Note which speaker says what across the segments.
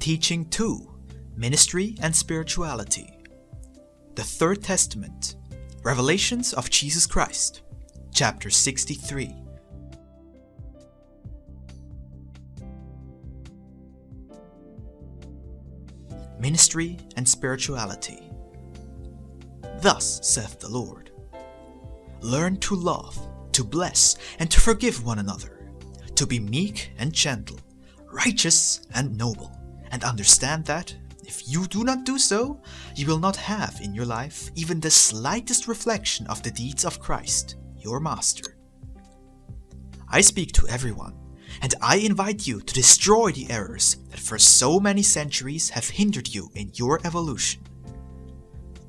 Speaker 1: Teaching 2. Ministry and Spirituality. The Third Testament. Revelations of Jesus Christ. Chapter 63. Ministry and Spirituality. Thus saith the Lord, learn to love, to bless, and to forgive one another, to be meek and gentle, righteous and noble, and understand that, if you do not do so, you will not have in your life even the slightest reflection of the deeds of Christ, your Master. I speak to everyone, and I invite you to destroy the errors that for so many centuries have hindered you in your evolution.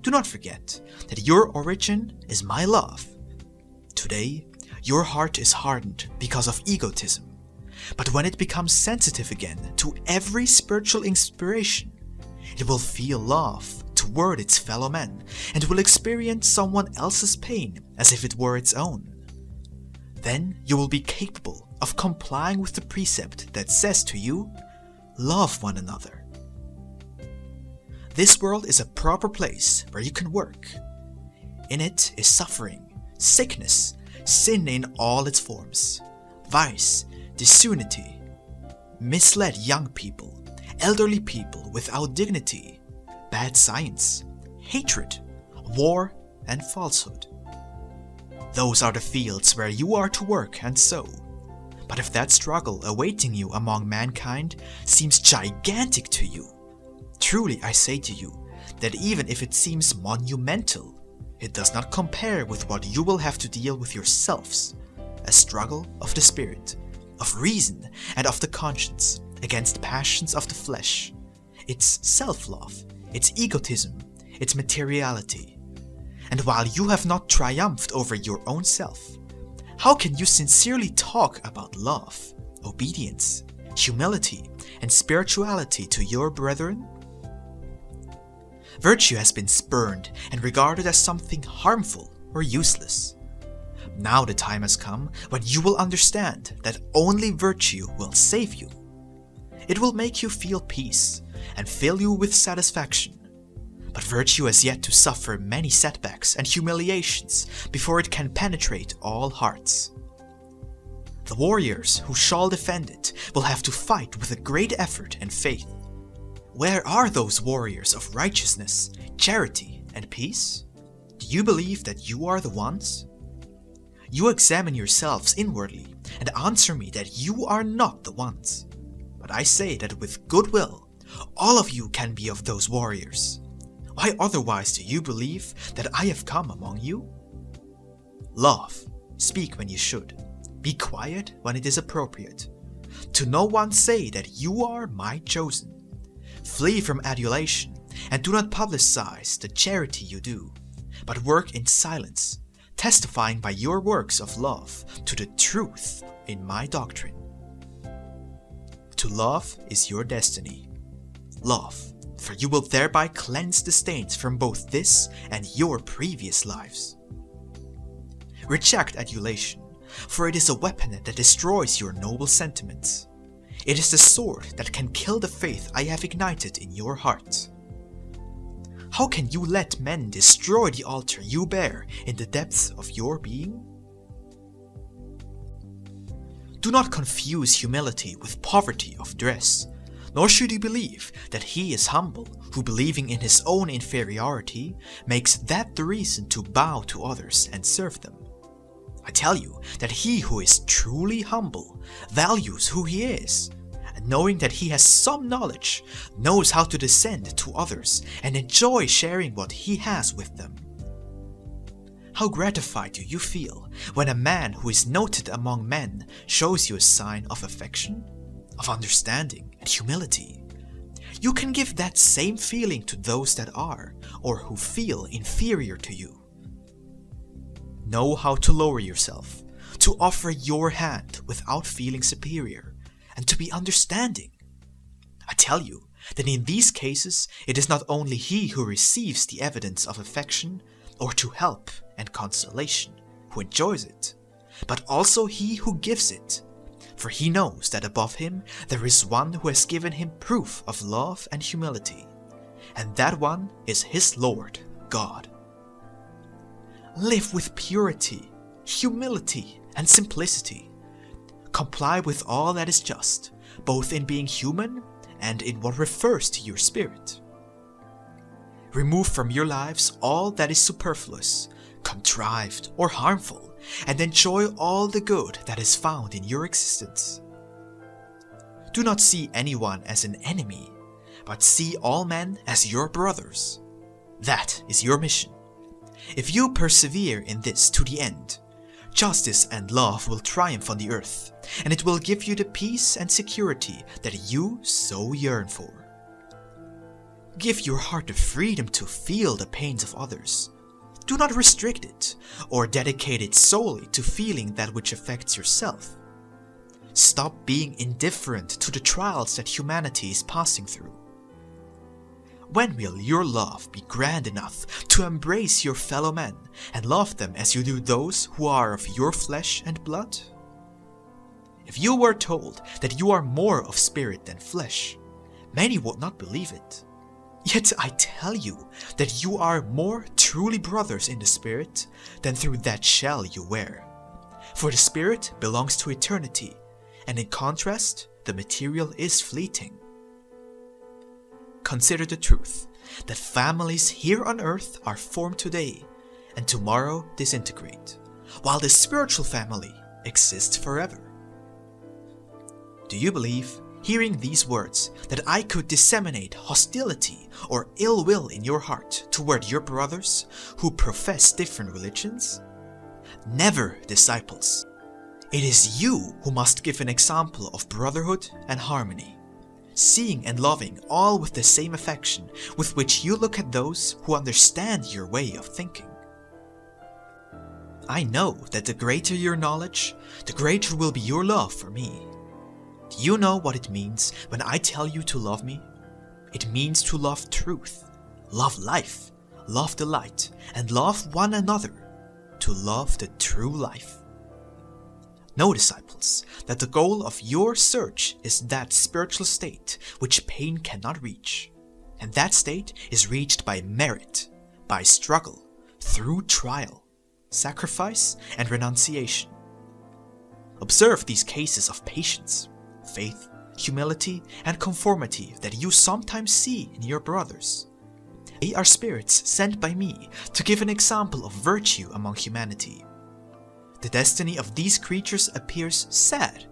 Speaker 1: Do not forget that your origin is my love. Today, your heart is hardened because of egotism. But when it becomes sensitive again to every spiritual inspiration, it will feel love toward its fellow men and will experience someone else's pain as if it were its own. Then you will be capable of complying with the precept that says to you, love one another. This world is a proper place where you can work. In it is suffering, sickness, sin in all its forms, vice, disunity, misled young people, elderly people without dignity, bad science, hatred, war, and falsehood. Those are the fields where you are to work and sow. But if that struggle awaiting you among mankind seems gigantic to you, truly I say to you that even if it seems monumental, it does not compare with what you will have to deal with yourselves, a struggle of the spirit, of reason, and of the conscience against passions of the flesh, its self-love, its egotism, its materiality. And while you have not triumphed over your own self, how can you sincerely talk about love, obedience, humility, and spirituality to your brethren? Virtue has been spurned and regarded as something harmful or useless. Now the time has come when you will understand that only virtue will save you. It will make you feel peace and fill you with satisfaction. But virtue has yet to suffer many setbacks and humiliations before it can penetrate all hearts. The warriors who shall defend it will have to fight with a great effort and faith. Where are those warriors of righteousness, charity, and peace? Do you believe that you are the ones? You examine yourselves inwardly and answer me that you are not the ones. But I say that with good will, all of you can be of those warriors. Why otherwise do you believe that I have come among you? Love, speak when you should, be quiet when it is appropriate. To no one say that you are my chosen. Flee from adulation and do not publicize the charity you do, but work in silence, testifying by your works of love to the truth in my doctrine. To love is your destiny. Love, for you will thereby cleanse the stains from both this and your previous lives. Reject adulation, for it is a weapon that destroys your noble sentiments. It is the sword that can kill the faith I have ignited in your heart. How can you let men destroy the altar you bear in the depths of your being? Do not confuse humility with poverty of dress, nor should you believe that he is humble who, believing in his own inferiority, makes that the reason to bow to others and serve them. I tell you that he who is truly humble values who he is, and knowing that he has some knowledge, knows how to descend to others and enjoy sharing what he has with them. How gratified do you feel when a man who is noted among men shows you a sign of affection, of understanding and humility? You can give that same feeling to those that are, or who feel inferior to you. Know how to lower yourself, to offer your hand without feeling superior, and to be understanding. I tell you that in these cases it is not only he who receives the evidence of affection, or to help and consolation, who enjoys it, but also he who gives it. for he knows that above him there is one who has given him proof of love and humility, and that one is his Lord, God. Live with purity, humility, and simplicity. Comply with all that is just, both in being human and in what refers to your spirit. Remove from your lives all that is superfluous, contrived, or harmful, and enjoy all the good that is found in your existence. Do not see anyone as an enemy, but see all men as your brothers. That is your mission. If you persevere in this to the end, justice and love will triumph on the earth, and it will give you the peace and security that you so yearn for. Give your heart the freedom to feel the pains of others. Do not restrict it, or dedicate it solely to feeling that which affects yourself. Stop being indifferent to the trials that humanity is passing through. When will your love be grand enough to embrace your fellow men and love them as you do those who are of your flesh and blood? If you were told that you are more of spirit than flesh, many would not believe it. Yet I tell you that you are more truly brothers in the spirit than through that shell you wear. For the spirit belongs to eternity, and in contrast, the material is fleeting. Consider the truth that families here on earth are formed today and tomorrow disintegrate, while the spiritual family exists forever. Do you believe, hearing these words, that I could disseminate hostility or ill will in your heart toward your brothers who profess different religions? Never, disciples. It is you who must give an example of brotherhood and harmony, seeing and loving all with the same affection with which you look at those who understand your way of thinking. I know that the greater your knowledge, the greater will be your love for me. Do you know what it means when I tell you to love me? It means to love truth, love life, love the light, and love one another, to love the true life. Know, disciples, that the goal of your search is that spiritual state which pain cannot reach, and that state is reached by merit, by struggle, through trial, sacrifice, and renunciation. Observe these cases of patience, faith, humility, and conformity that you sometimes see in your brothers. They are spirits sent by me to give an example of virtue among humanity. The destiny of these creatures appears sad,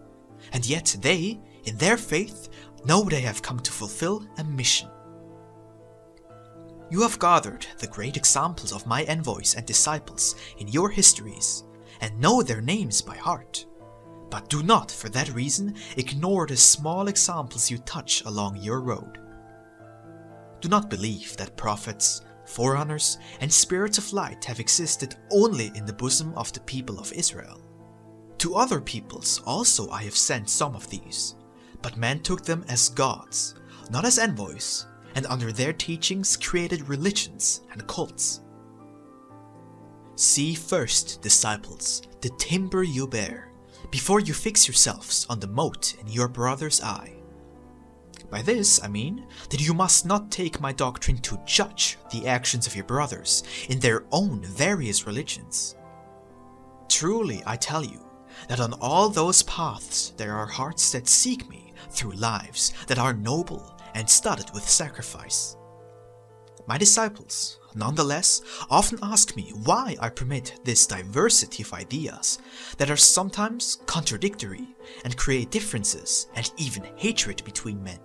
Speaker 1: and yet they, in their faith, know they have come to fulfill a mission. You have gathered the great examples of my envoys and disciples in your histories, and know their names by heart. But do not, for that reason, ignore the small examples you touch along your road. Do not believe that prophets, forerunners, and spirits of light have existed only in the bosom of the people of Israel. To other peoples also I have sent some of these, but men took them as gods, not as envoys, and under their teachings created religions and cults. See first, disciples, the timber you bear, before you fix yourselves on the mote in your brother's eye. By this I mean that you must not take my doctrine to judge the actions of your brothers in their own various religions. Truly I tell you that on all those paths there are hearts that seek me through lives that are noble and studded with sacrifice. My disciples, nonetheless, often ask me why I permit this diversity of ideas that are sometimes contradictory and create differences and even hatred between men.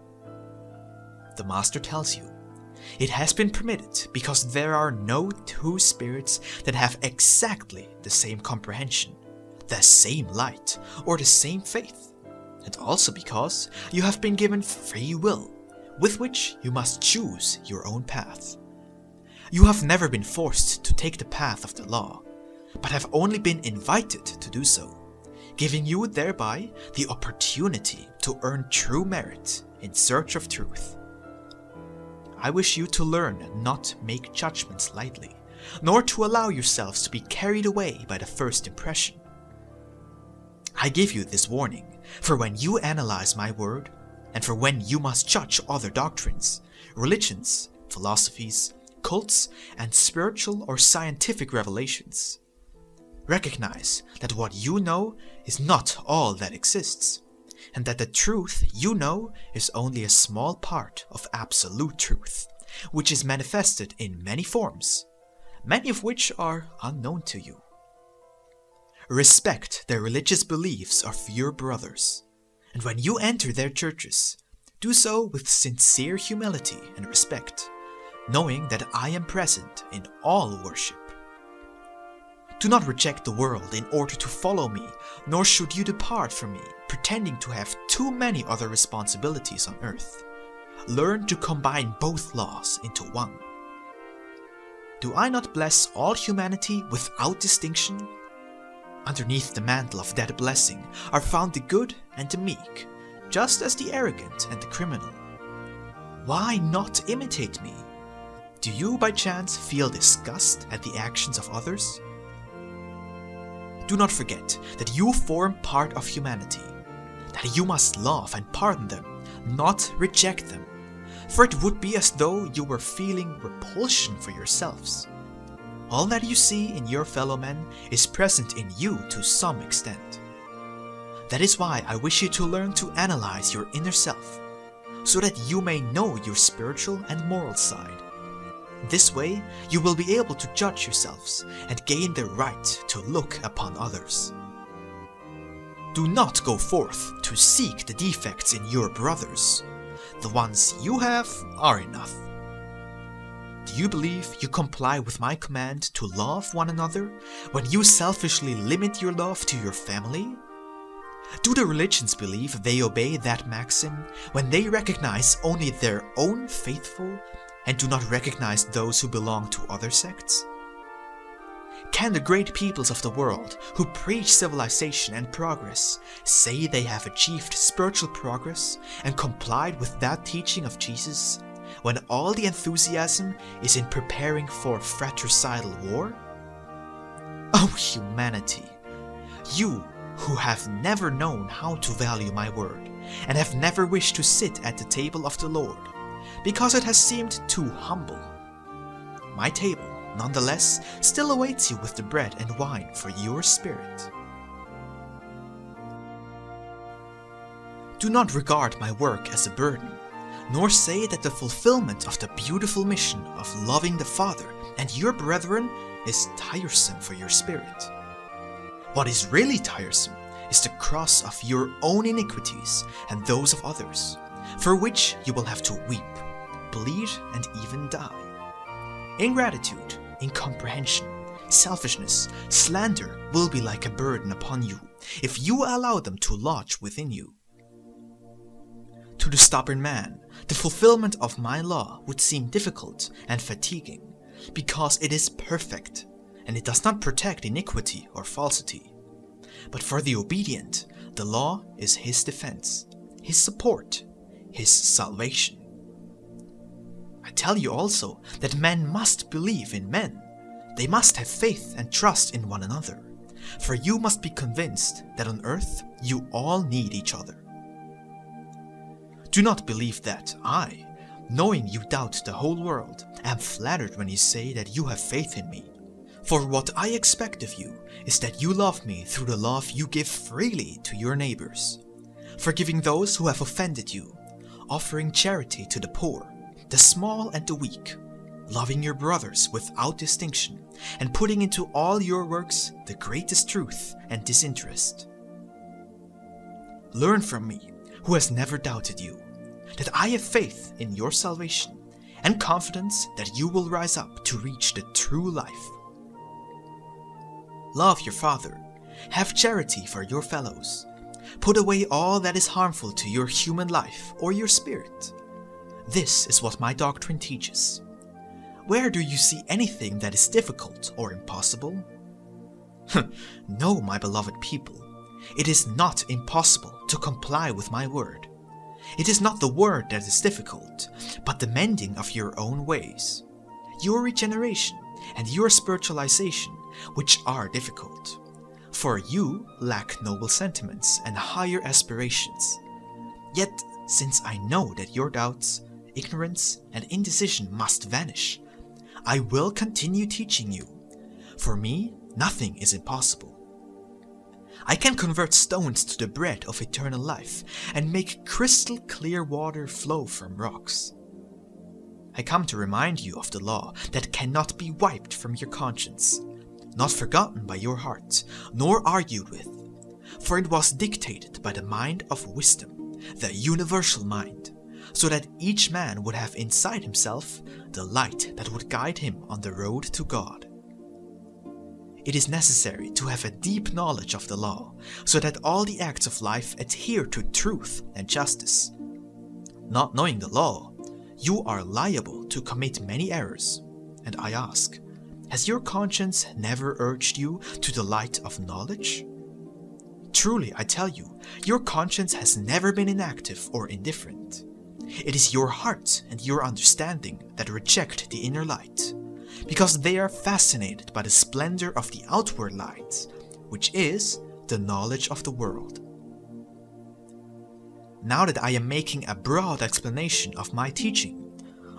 Speaker 1: The Master tells you, it has been permitted because there are no two spirits that have exactly the same comprehension, the same light, or the same faith, and also because you have been given free will, with which you must choose your own path. You have never been forced to take the path of the law, but have only been invited to do so, giving you thereby the opportunity to earn true merit in search of truth. I wish you to learn not to make judgments lightly, nor to allow yourselves to be carried away by the first impression. I give you this warning, For when you analyze my word, and for when you must judge other doctrines, religions, philosophies, cults, and spiritual or scientific revelations, recognize that what you know is not all that exists, and that the truth you know is only a small part of absolute truth, which is manifested in many forms, many of which are unknown to you. Respect the religious beliefs of your brothers, and when you enter their churches, do so with sincere humility and respect, knowing that I am present in all worship. Do not reject the world in order to follow me, nor should you depart from me, pretending to have too many other responsibilities on earth. Learn to combine both laws into one. Do I not bless all humanity without distinction? Underneath the mantle of that blessing are found the good and the meek, just as the arrogant and the criminal. Why not imitate me? Do you by chance feel disgust at the actions of others? Do not forget that you form part of humanity, that you must love and pardon them, not reject them, for it would be as though you were feeling repulsion for yourselves. All that you see in your fellow men is present in you to some extent. That is why I wish you to learn to analyze your inner self, so that you may know your spiritual and moral side. This way, you will be able to judge yourselves and gain the right to look upon others. Do not go forth to seek the defects in your brothers. The ones you have are enough. Do you believe you comply with my command to love one another when you selfishly limit your love to your family? Do the religions believe they obey that maxim when they recognize only their own faithful and do not recognize those who belong to other sects? Can the great peoples of the world who preach civilization and progress say they have achieved spiritual progress and complied with that teaching of Jesus, when all the enthusiasm is in preparing for fratricidal war? O humanity, you who have never known how to value my word, and have never wished to sit at the table of the Lord, because it has seemed too humble. My table, nonetheless, still awaits you with the bread and wine for your spirit. Do not regard my work as a burden, nor say that the fulfillment of the beautiful mission of loving the Father and your brethren is tiresome for your spirit. What is really tiresome is the cross of your own iniquities and those of others, for which you will have to weep, bleed, and even die. Ingratitude, incomprehension, selfishness, slander will be like a burden upon you if you allow them to lodge within you. To the stubborn man, the fulfillment of my law would seem difficult and fatiguing, because it is perfect, and it does not protect iniquity or falsity. But for the obedient, the law is his defense, his support, his salvation. I tell you also that men must believe in men. They must have faith and trust in one another, for you must be convinced that on earth you all need each other. Do not believe that I, knowing you doubt the whole world, am flattered when you say that you have faith in me. For what I expect of you is that you love me through the love you give freely to your neighbors, forgiving those who have offended you, offering charity to the poor, the small and the weak, loving your brothers without distinction, and putting into all your works the greatest truth and disinterest. Learn from me, who has never doubted you, that I have faith in your salvation and confidence that you will rise up to reach the true life. Love your father, have charity for your fellows, put away all that is harmful to your human life or your spirit. This is what my doctrine teaches. Where do you see anything that is difficult or impossible? No, my beloved people, it is not impossible to comply with my word. It is not the word that is difficult, but the mending of your own ways, your regeneration and your spiritualization, which are difficult. For you lack noble sentiments and higher aspirations. Yet, since I know that your doubts, ignorance, and indecision must vanish, I will continue teaching you. For me, nothing is impossible. I can convert stones to the bread of eternal life and make crystal clear water flow from rocks. I come to remind you of the law that cannot be wiped from your conscience, not forgotten by your heart, nor argued with, for it was dictated by the mind of wisdom, the universal mind, so that each man would have inside himself the light that would guide him on the road to God. It is necessary to have a deep knowledge of the law, so that all the acts of life adhere to truth and justice. Not knowing the law, you are liable to commit many errors, and I ask, has your conscience never urged you to the light of knowledge? Truly, I tell you, your conscience has never been inactive or indifferent. It is your heart and your understanding that reject the inner light, because they are fascinated by the splendor of the outward light, which is the knowledge of the world. Now that I am making a broad explanation of my teaching,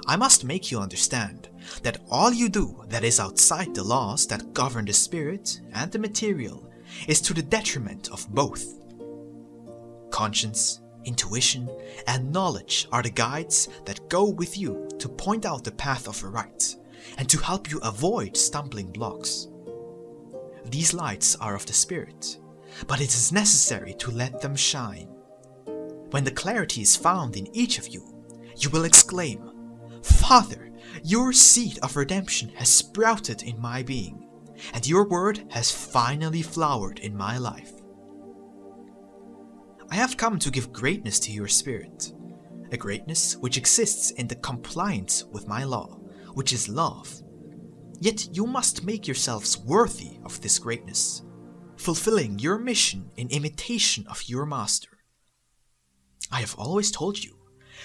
Speaker 1: I must make you understand that all you do that is outside the laws that govern the spirit and the material is to the detriment of both. Conscience, intuition, and knowledge are the guides that go with you to point out the path of right and to help you avoid stumbling blocks. These lights are of the Spirit, but it is necessary to let them shine. When the clarity is found in each of you, you will exclaim, "Father, your seed of redemption has sprouted in my being, and your word has finally flowered in my life." I have come to give greatness to your spirit, a greatness which exists in the compliance with my law, which is love. Yet you must make yourselves worthy of this greatness, fulfilling your mission in imitation of your master. I have always told you,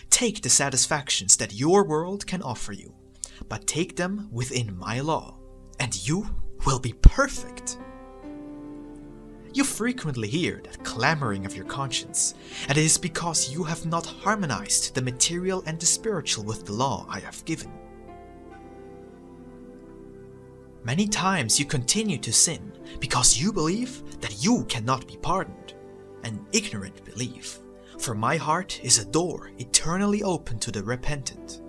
Speaker 1: take the satisfactions that your world can offer you, but take them within my law, and you will be perfect. You frequently hear that clamoring of your conscience, and it is because you have not harmonized the material and the spiritual with the law I have given. Many times you continue to sin because you believe that you cannot be pardoned, an ignorant belief, for my heart is a door eternally open to the repentant.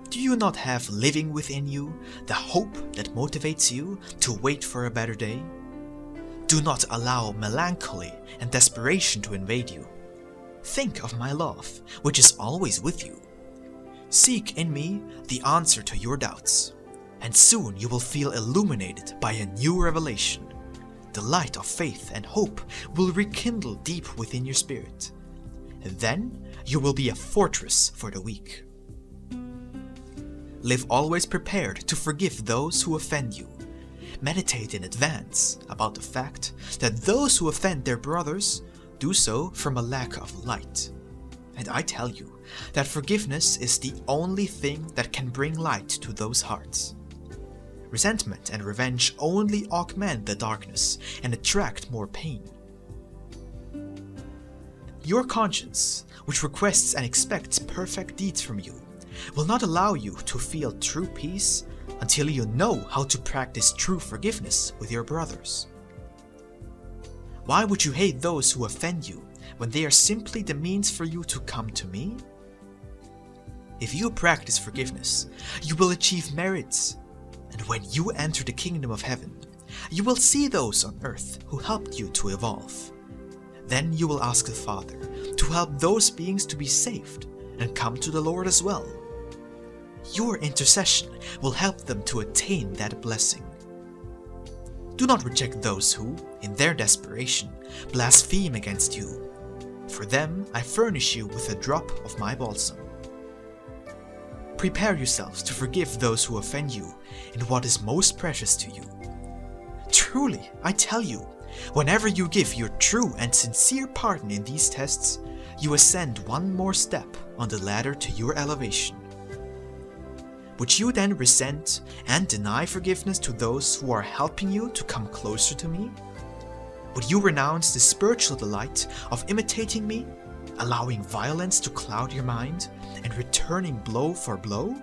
Speaker 1: Do you not have living within you the hope that motivates you to wait for a better day? Do not allow melancholy and desperation to invade you. Think of my love, which is always with you. Seek in me the answer to your doubts, and soon you will feel illuminated by a new revelation. The light of faith and hope will rekindle deep within your spirit. And then you will be a fortress for the weak. Live always prepared to forgive those who offend you. Meditate in advance about the fact that those who offend their brothers do so from a lack of light. And I tell you that forgiveness is the only thing that can bring light to those hearts. Resentment and revenge only augment the darkness and attract more pain. Your conscience, which requests and expects perfect deeds from you, will not allow you to feel true peace until you know how to practice true forgiveness with your brothers. Why would you hate those who offend you when they are simply the means for you to come to me? If you practice forgiveness, you will achieve merits, and when you enter the kingdom of heaven, you will see those on earth who helped you to evolve. Then you will ask the Father to help those beings to be saved and come to the Lord as well. Your intercession will help them to attain that blessing. Do not reject those who, in their desperation, blaspheme against you. For them I furnish you with a drop of my balsam. Prepare yourselves to forgive those who offend you in what is most precious to you. Truly, I tell you, whenever you give your true and sincere pardon in these tests, you ascend one more step on the ladder to your elevation. Would you then resent and deny forgiveness to those who are helping you to come closer to me? Would you renounce the spiritual delight of imitating me, allowing violence to cloud your mind, and returning blow for blow?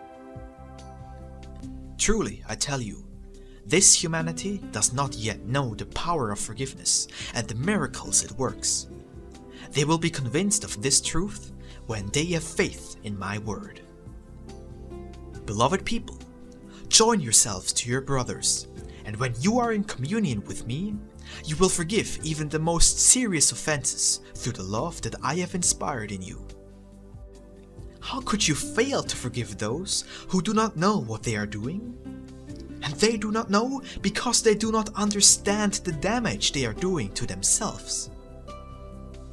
Speaker 1: Truly, I tell you, this humanity does not yet know the power of forgiveness and the miracles it works. They will be convinced of this truth when they have faith in my word. Beloved people, join yourselves to your brothers, and when you are in communion with me, you will forgive even the most serious offenses through the love that I have inspired in you. How could you fail to forgive those who do not know what they are doing? And they do not know because they do not understand the damage they are doing to themselves.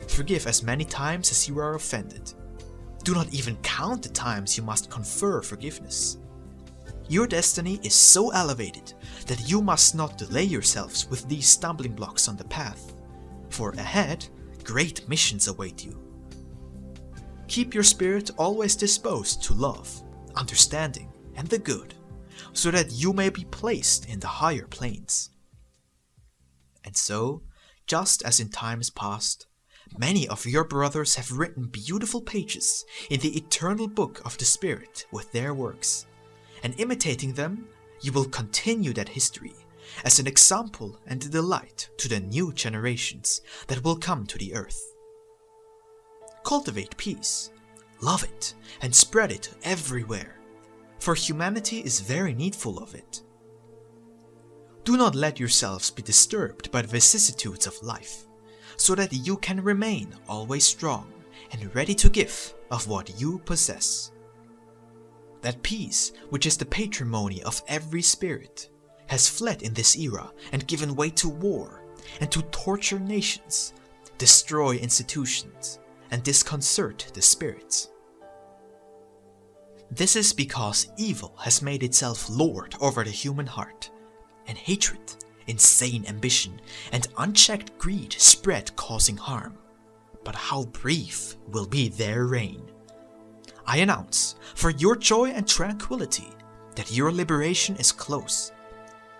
Speaker 1: Forgive as many times as you are offended. Do not even count the times you must confer forgiveness. Your destiny is so elevated that you must not delay yourselves with these stumbling blocks on the path, for ahead, great missions await you. Keep your spirit always disposed to love, understanding, and the good, so that you may be placed in the higher planes. And so, just as in times past, many of your brothers have written beautiful pages in the eternal book of the Spirit with their works, and imitating them, you will continue that history as an example and a delight to the new generations that will come to the earth. Cultivate peace, love it, and spread it everywhere, for humanity is very needful of it. Do not let yourselves be disturbed by the vicissitudes of life, so that you can remain always strong and ready to give of what you possess. That peace, which is the patrimony of every spirit, has fled in this era and given way to war and to torture nations, destroy institutions, and disconcert the spirits. This is because evil has made itself lord over the human heart, and hatred, insane ambition, and unchecked greed spread, causing harm. But how brief will be their reign! I announce, for your joy and tranquility, that your liberation is close.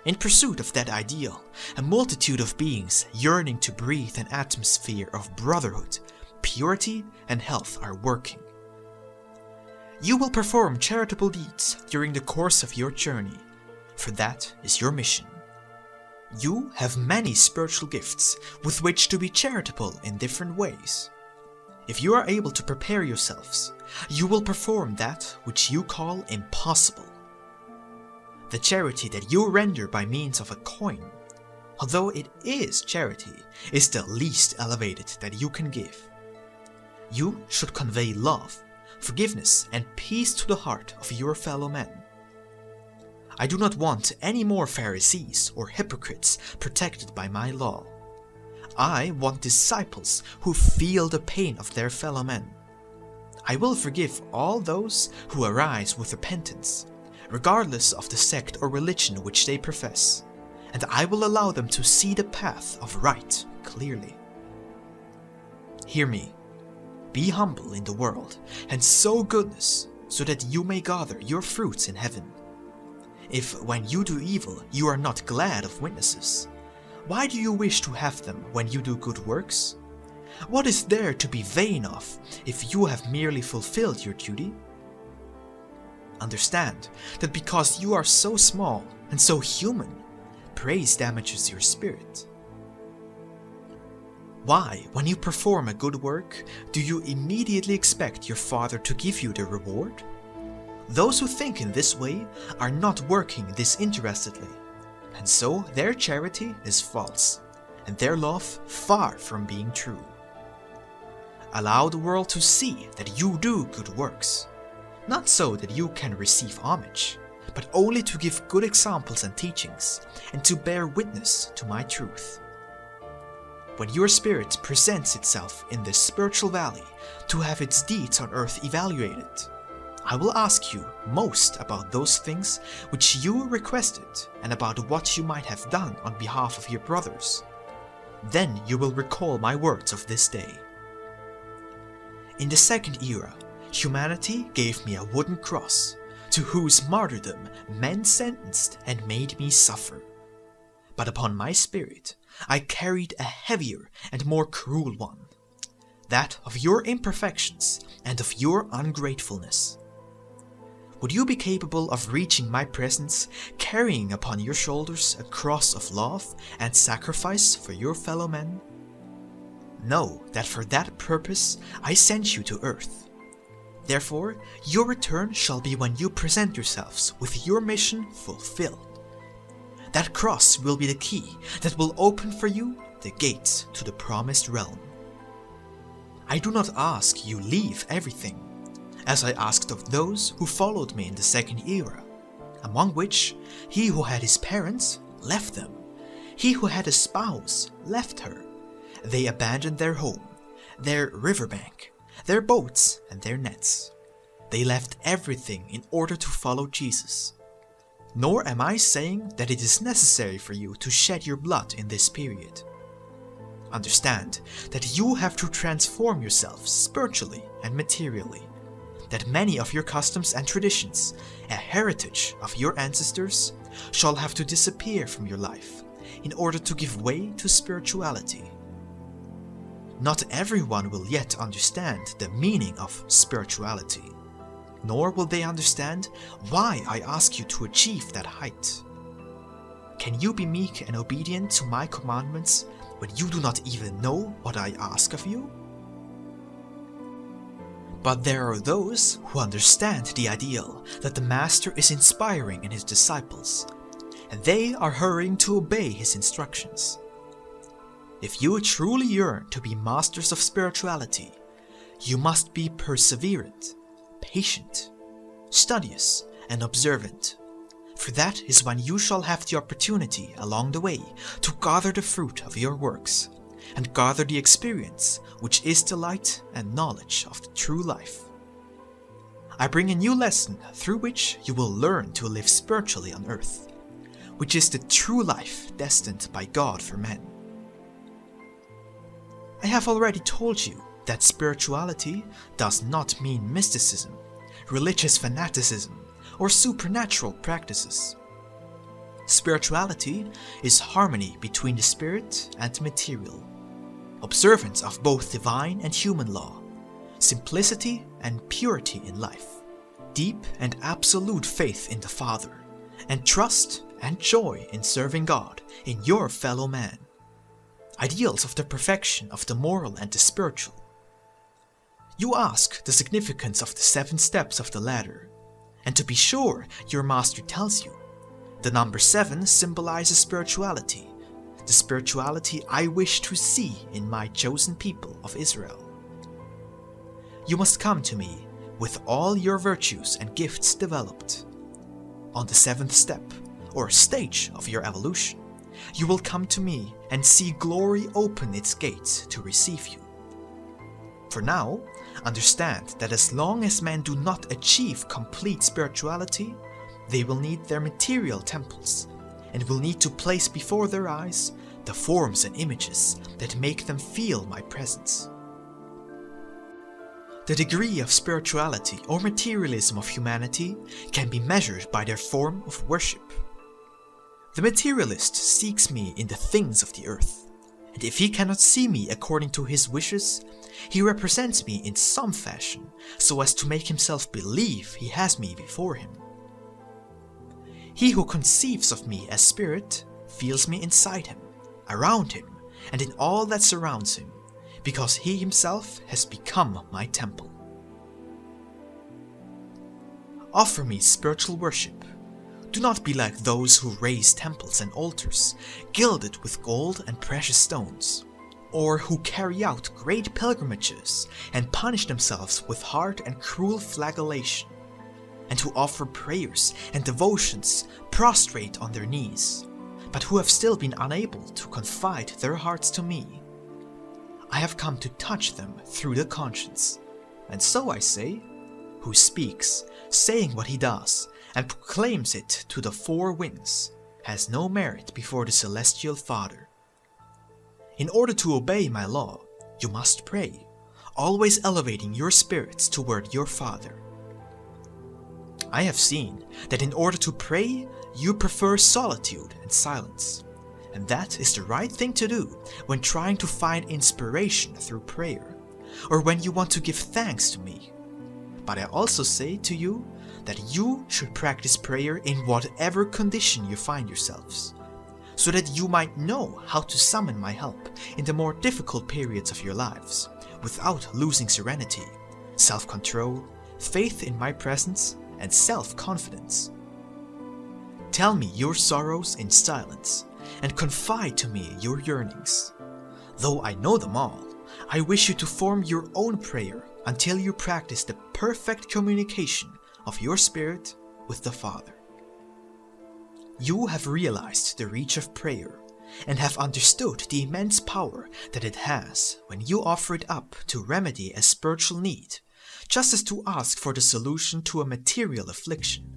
Speaker 1: In pursuit of that ideal, a multitude of beings yearning to breathe an atmosphere of brotherhood, purity, and health are working. You will perform charitable deeds during the course of your journey, for that is your mission. You have many spiritual gifts with which to be charitable in different ways. If you are able to prepare yourselves, you will perform that which you call impossible. The charity that you render by means of a coin, although it is charity, is the least elevated that you can give. You should convey love, forgiveness, and peace to the heart of your fellow men. I do not want any more Pharisees or hypocrites protected by my law. I want disciples who feel the pain of their fellow men. I will forgive all those who arise with repentance, regardless of the sect or religion which they profess, and I will allow them to see the path of right clearly. Hear me. Be humble in the world, and sow goodness, so that you may gather your fruits in heaven. If when you do evil you are not glad of witnesses, why do you wish to have them when you do good works? What is there to be vain of if you have merely fulfilled your duty? Understand that because you are so small and so human, praise damages your spirit. Why, when you perform a good work, do you immediately expect your Father to give you the reward? Those who think in this way are not working disinterestedly, and so their charity is false, and their love far from being true. Allow the world to see that you do good works, not so that you can receive homage, but only to give good examples and teachings, and to bear witness to my truth. When your spirit presents itself in this spiritual valley to have its deeds on earth evaluated, I will ask you most about those things which you requested and about what you might have done on behalf of your brothers. Then you will recall my words of this day. In the second era, humanity gave me a wooden cross, to whose martyrdom men sentenced and made me suffer. but upon my spirit I carried a heavier and more cruel one, that of your imperfections and of your ungratefulness. Would you be capable of reaching my presence, carrying upon your shoulders a cross of love and sacrifice for your fellow men? Know that for that purpose I sent you to earth. Therefore, your return shall be when you present yourselves with your mission fulfilled. That cross will be the key that will open for you the gates to the promised realm. I do not ask you leave everything, as I asked of those who followed me in the second era, among which he who had his parents left them, he who had a spouse left her. They abandoned their home, their riverbank, their boats and their nets. They left everything in order to follow Jesus. Nor am I saying that it is necessary for you to shed your blood in this period. Understand that you have to transform yourself spiritually and materially, that many of your customs and traditions, a heritage of your ancestors, shall have to disappear from your life in order to give way to spirituality. Not everyone will yet understand the meaning of spirituality, nor will they understand why I ask you to achieve that height. Can you be meek and obedient to my commandments when you do not even know what I ask of you? But there are those who understand the ideal that the Master is inspiring in his disciples, and they are hurrying to obey his instructions. If you truly yearn to be masters of spirituality, you must be perseverant, patient, studious, and observant, for that is when you shall have the opportunity along the way to gather the fruit of your works, and gather the experience which is the light and knowledge of the true life. I bring a new lesson through which you will learn to live spiritually on earth, which is the true life destined by God for men. I have already told you that spirituality does not mean mysticism, religious fanaticism, or supernatural practices. Spirituality is harmony between the spirit and material, observance of both divine and human law, simplicity and purity in life, deep and absolute faith in the Father, and trust and joy in serving God in your fellow man. Ideals of the perfection of the moral and the spiritual. You ask the significance of the 7 steps of the ladder, and to be sure, your master tells you. The number 7 symbolizes spirituality, the spirituality I wish to see in my chosen people of Israel. You must come to me with all your virtues and gifts developed. On the 7th step, or stage of your evolution, you will come to me and see glory open its gates to receive you. For now, understand that as long as men do not achieve complete spirituality, they will need their material temples, and will need to place before their eyes the forms and images that make them feel my presence. The degree of spirituality or materialism of humanity can be measured by their form of worship. The materialist seeks me in the things of the earth, and if he cannot see me according to his wishes, he represents me in some fashion so as to make himself believe he has me before him. He who conceives of me as spirit feels me inside him, around him, and in all that surrounds him, because he himself has become my temple. Offer me spiritual worship. Do not be like those who raise temples and altars, gilded with gold and precious stones, or who carry out great pilgrimages and punish themselves with hard and cruel flagellation, and who offer prayers and devotions prostrate on their knees, but who have still been unable to confide their hearts to me. I have come to touch them through the conscience, and so I say, who speaks, saying what he does, and proclaims it to the 4 winds, has no merit before the celestial Father. In order to obey my law, you must pray, always elevating your spirits toward your Father. I have seen that in order to pray, you prefer solitude and silence. And that is the right thing to do when trying to find inspiration through prayer, or when you want to give thanks to me. But I also say to you that you should practice prayer in whatever condition you find yourselves, so that you might know how to summon my help in the more difficult periods of your lives, without losing serenity, self-control, faith in my presence, and self-confidence. Tell me your sorrows in silence, and confide to me your yearnings. Though I know them all, I wish you to form your own prayer until you practice the perfect communication of your spirit with the Father. You have realized the reach of prayer and have understood the immense power that it has when you offer it up to remedy a spiritual need, just as to ask for the solution to a material affliction.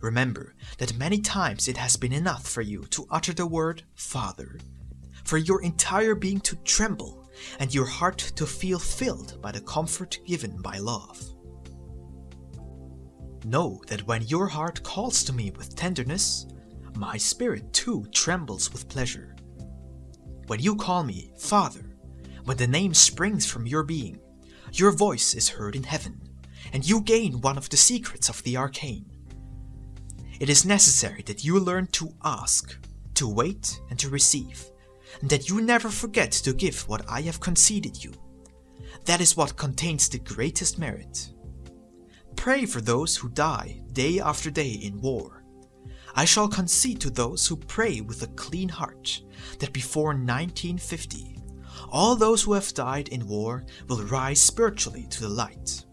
Speaker 1: Remember that many times it has been enough for you to utter the word Father, for your entire being to tremble and your heart to feel filled by the comfort given by love. Know that when your heart calls to me with tenderness, my spirit too trembles with pleasure. When you call me Father, when the name springs from your being, your voice is heard in heaven, and you gain one of the secrets of the arcane. It is necessary that you learn to ask, to wait, and to receive, and that you never forget to give what I have conceded you. That is what contains the greatest merit. Pray for those who die day after day in war. I shall concede to those who pray with a clean heart that before 1950, all those who have died in war will rise spiritually to the light.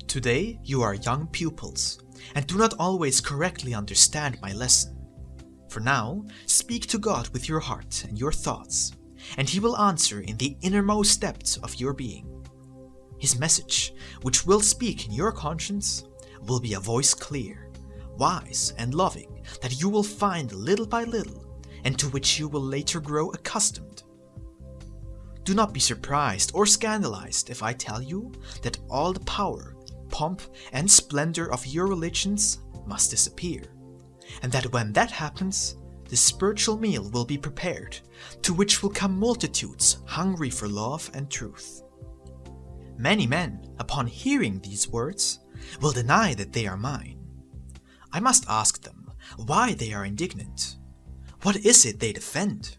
Speaker 1: Today you are young pupils and do not always correctly understand my lesson. For now, speak to God with your heart and your thoughts, and He will answer in the innermost depths of your being. His message, which will speak in your conscience, will be a voice clear, wise and loving, that you will find little by little, and to which you will later grow accustomed. Do not be surprised or scandalized if I tell you that all the power, pomp, and splendor of your religions must disappear, and that when that happens, the spiritual meal will be prepared, to which will come multitudes hungry for love and truth. Many men, upon hearing these words, will deny that they are mine. I must ask them why they are indignant. What is it they defend?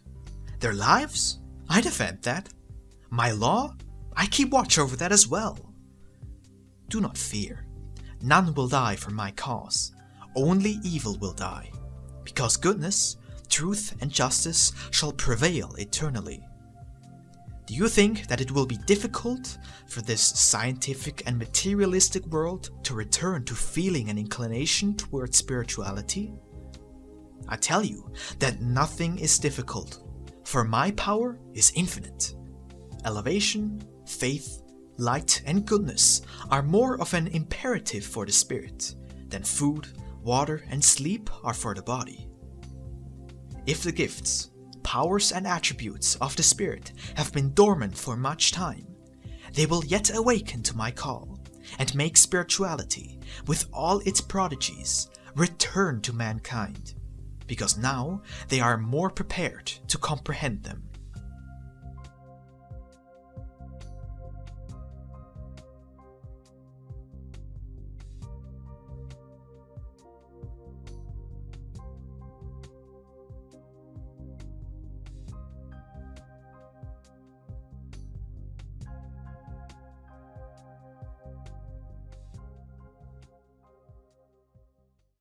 Speaker 1: Their lives? I defend that. My law? I keep watch over that as well. Do not fear. None will die for my cause. Only evil will die, because goodness, truth, and justice shall prevail eternally. Do you think that it will be difficult for this scientific and materialistic world to return to feeling an inclination towards spirituality? I tell you that nothing is difficult, for my power is infinite. Elevation, faith, light, and goodness are more of an imperative for the spirit than food, water, and sleep are for the body. If the gifts, powers, and attributes of the Spirit have been dormant for much time, they will yet awaken to my call, and make spirituality, with all its prodigies, return to mankind, because now they are more prepared to comprehend them.